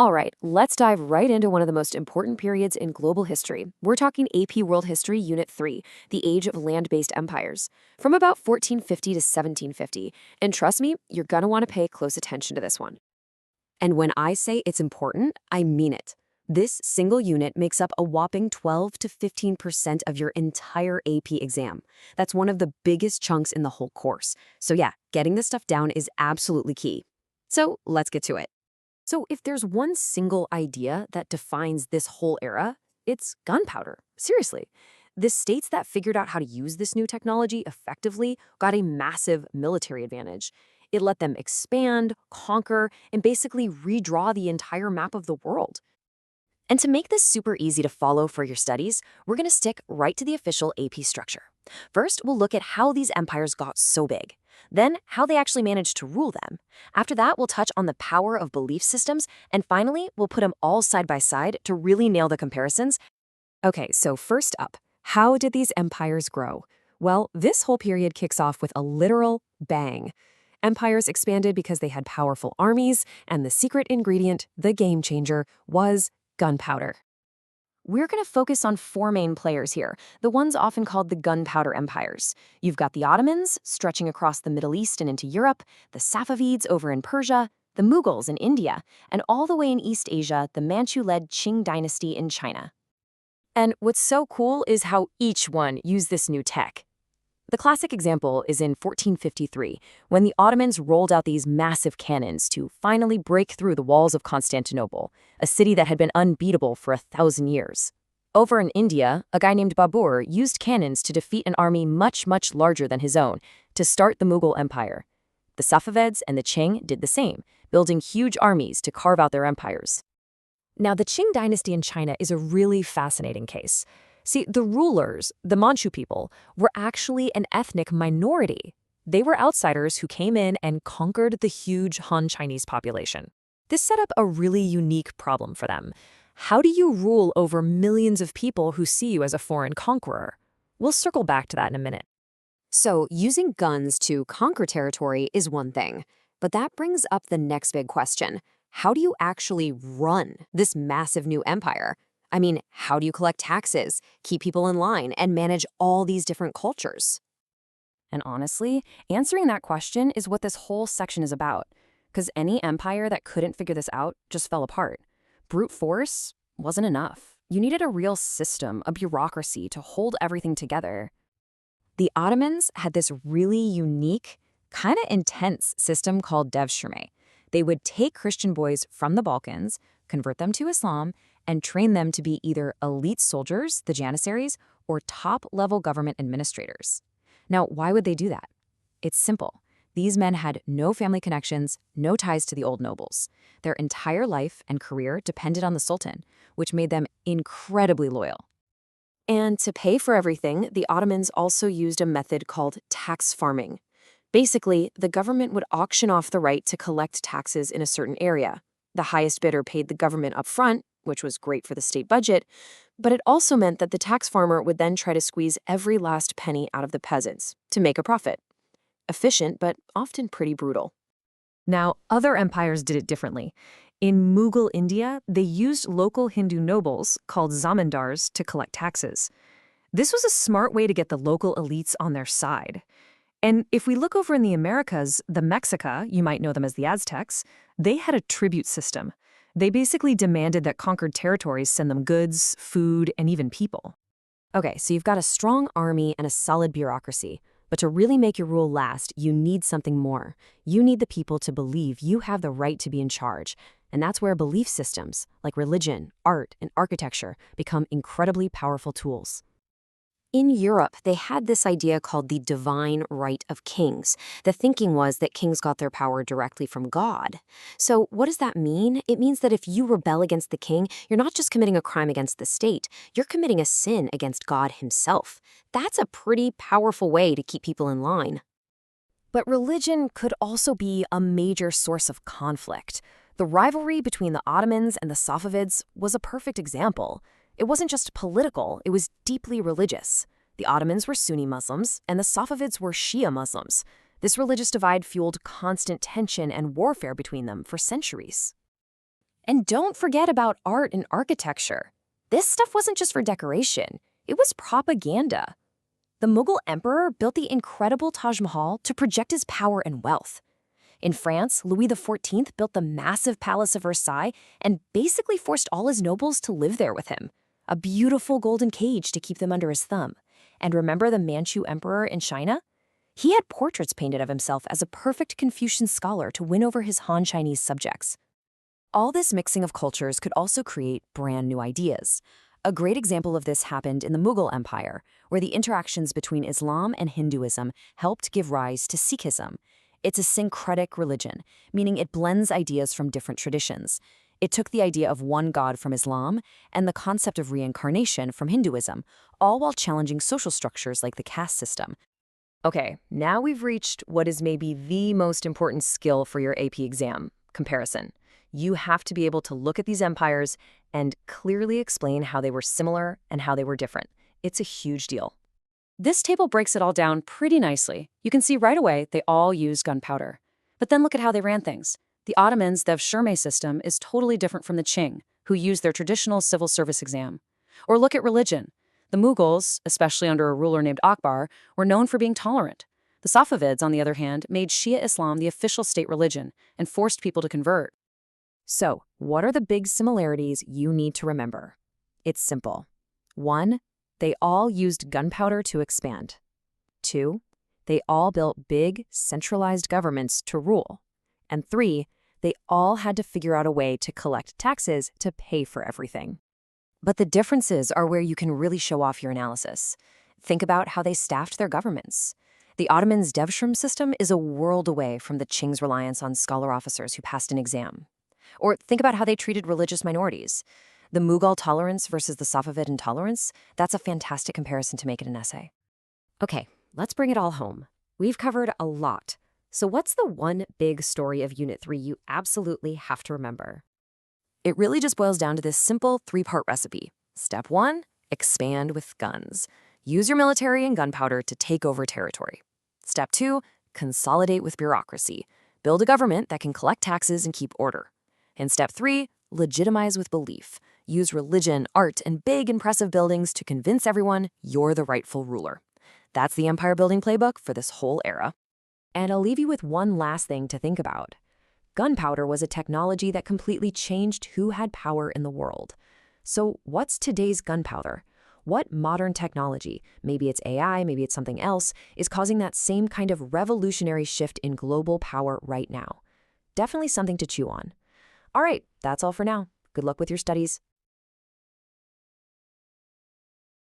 All right, let's dive right into one of the most important periods in global history. We're talking AP World History Unit 3, the Age of Land-Based Empires, from about 1450 to 1750. And trust me, you're going to want to pay close attention to this one. And when I say it's important, I mean it. This single unit makes up a whopping 12 to 15% of your entire AP exam. That's one of the biggest chunks in the whole course. So yeah, getting this stuff down is absolutely key. So let's get to it. So if there's one single idea that defines this whole era, it's gunpowder. Seriously. The states that figured out how to use this new technology effectively got a massive military advantage. It let them expand, conquer, and basically redraw the entire map of the world. And to make this super easy to follow for your studies, we're going to stick right to the official AP structure. First, we'll look at how these empires got so big. Then, how they actually managed to rule them. After that, we'll touch on the power of belief systems. And finally, we'll put them all side by side to really nail the comparisons. Okay, so first up, how did these empires grow? Well, this whole period kicks off with a literal bang. Empires expanded because they had powerful armies, and the secret ingredient, the game changer, was gunpowder. We're going to focus on four main players here, the ones often called the gunpowder empires. You've got the Ottomans, stretching across the Middle East and into Europe, the Safavids over in Persia, the Mughals in India, and all the way in East Asia, the Manchu-led Qing dynasty in China. And what's so cool is how each one used this new tech. The classic example is in 1453, when the Ottomans rolled out these massive cannons to finally break through the walls of Constantinople, a city that had been unbeatable for 1,000 years. Over in India, a guy named Babur used cannons to defeat an army much, much larger than his own, to start the Mughal Empire. The Safavids and the Qing did the same, building huge armies to carve out their empires. Now, the Qing dynasty in China is a really fascinating case. See, the rulers, the Manchu people, were actually an ethnic minority. They were outsiders who came in and conquered the huge Han Chinese population. This set up a really unique problem for them. How do you rule over millions of people who see you as a foreign conqueror? We'll circle back to that in a minute. So, using guns to conquer territory is one thing, but that brings up the next big question. How do you actually run this massive new empire? I mean, how do you collect taxes, keep people in line, and manage all these different cultures? And honestly, answering that question is what this whole section is about. Because any empire that couldn't figure this out just fell apart. Brute force wasn't enough. You needed a real system, a bureaucracy to hold everything together. The Ottomans had this really unique, kind of intense system called devshirme. They would take Christian boys from the Balkans, convert them to Islam, and train them to be either elite soldiers, the Janissaries, or top-level government administrators. Now, why would they do that? It's simple. These men had no family connections, no ties to the old nobles. Their entire life and career depended on the Sultan, which made them incredibly loyal. And to pay for everything, the Ottomans also used a method called tax farming. Basically, the government would auction off the right to collect taxes in a certain area. The highest bidder paid the government up front, which was great for the state budget, but it also meant that the tax farmer would then try to squeeze every last penny out of the peasants to make a profit. Efficient, but often pretty brutal. Now, other empires did it differently. In Mughal India, they used local Hindu nobles, called zamindars, to collect taxes. This was a smart way to get the local elites on their side. And if we look over in the Americas, the Mexica, you might know them as the Aztecs, they had a tribute system. They basically demanded that conquered territories send them goods, food, and even people. Okay, so you've got a strong army and a solid bureaucracy. But to really make your rule last, you need something more. You need the people to believe you have the right to be in charge. And that's where belief systems, like religion, art, and architecture, become incredibly powerful tools. In Europe, they had this idea called the divine right of kings. The thinking was that kings got their power directly from God. So what does that mean? It means that if you rebel against the king, you're not just committing a crime against the state, you're committing a sin against God himself. That's a pretty powerful way to keep people in line. But religion could also be a major source of conflict. The rivalry between the Ottomans and the Safavids was a perfect example. It wasn't just political, it was deeply religious. The Ottomans were Sunni Muslims, and the Safavids were Shia Muslims. This religious divide fueled constant tension and warfare between them for centuries. And don't forget about art and architecture. This stuff wasn't just for decoration, it was propaganda. The Mughal emperor built the incredible Taj Mahal to project his power and wealth. In France, Louis XIV built the massive Palace of Versailles and basically forced all his nobles to live there with him. A beautiful golden cage to keep them under his thumb. And remember the Manchu emperor in China? He had portraits painted of himself as a perfect Confucian scholar to win over his Han Chinese subjects. All this mixing of cultures could also create brand new ideas. A great example of this happened in the Mughal Empire, where the interactions between Islam and Hinduism helped give rise to Sikhism. It's a syncretic religion, meaning it blends ideas from different traditions. It took the idea of one god from Islam and the concept of reincarnation from Hinduism, all while challenging social structures like the caste system. Okay, now we've reached what is maybe the most important skill for your AP exam, comparison. You have to be able to look at these empires and clearly explain how they were similar and how they were different. It's a huge deal. This table breaks it all down pretty nicely. You can see right away they all used gunpowder. But then look at how they ran things. The Ottomans' Devshirme system is totally different from the Qing, who used their traditional civil service exam. Or look at religion. The Mughals, especially under a ruler named Akbar, were known for being tolerant. The Safavids, on the other hand, made Shia Islam the official state religion and forced people to convert. So, what are the big similarities you need to remember? It's simple. 1. They all used gunpowder to expand. 2. They all built big, centralized governments to rule. And 3. They all had to figure out a way to collect taxes to pay for everything. But the differences are where you can really show off your analysis. Think about how they staffed their governments. The Ottomans' Devshirme system is a world away from the Qing's reliance on scholar officers who passed an exam. Or think about how they treated religious minorities. The Mughal tolerance versus the Safavid intolerance, that's a fantastic comparison to make in an essay. Okay, let's bring it all home. We've covered a lot. So what's the one big story of Unit 3 you absolutely have to remember? It really just boils down to this simple 3-part recipe. Step 1, expand with guns. Use your military and gunpowder to take over territory. Step 2, consolidate with bureaucracy. Build a government that can collect taxes and keep order. And step 3, legitimize with belief. Use religion, art, and big, impressive buildings to convince everyone you're the rightful ruler. That's the empire building playbook for this whole era. And I'll leave you with one last thing to think about. Gunpowder was a technology that completely changed who had power in the world. So what's today's gunpowder? What modern technology, maybe it's AI, maybe it's something else, is causing that same kind of revolutionary shift in global power right now? Definitely something to chew on. All right, that's all for now. Good luck with your studies.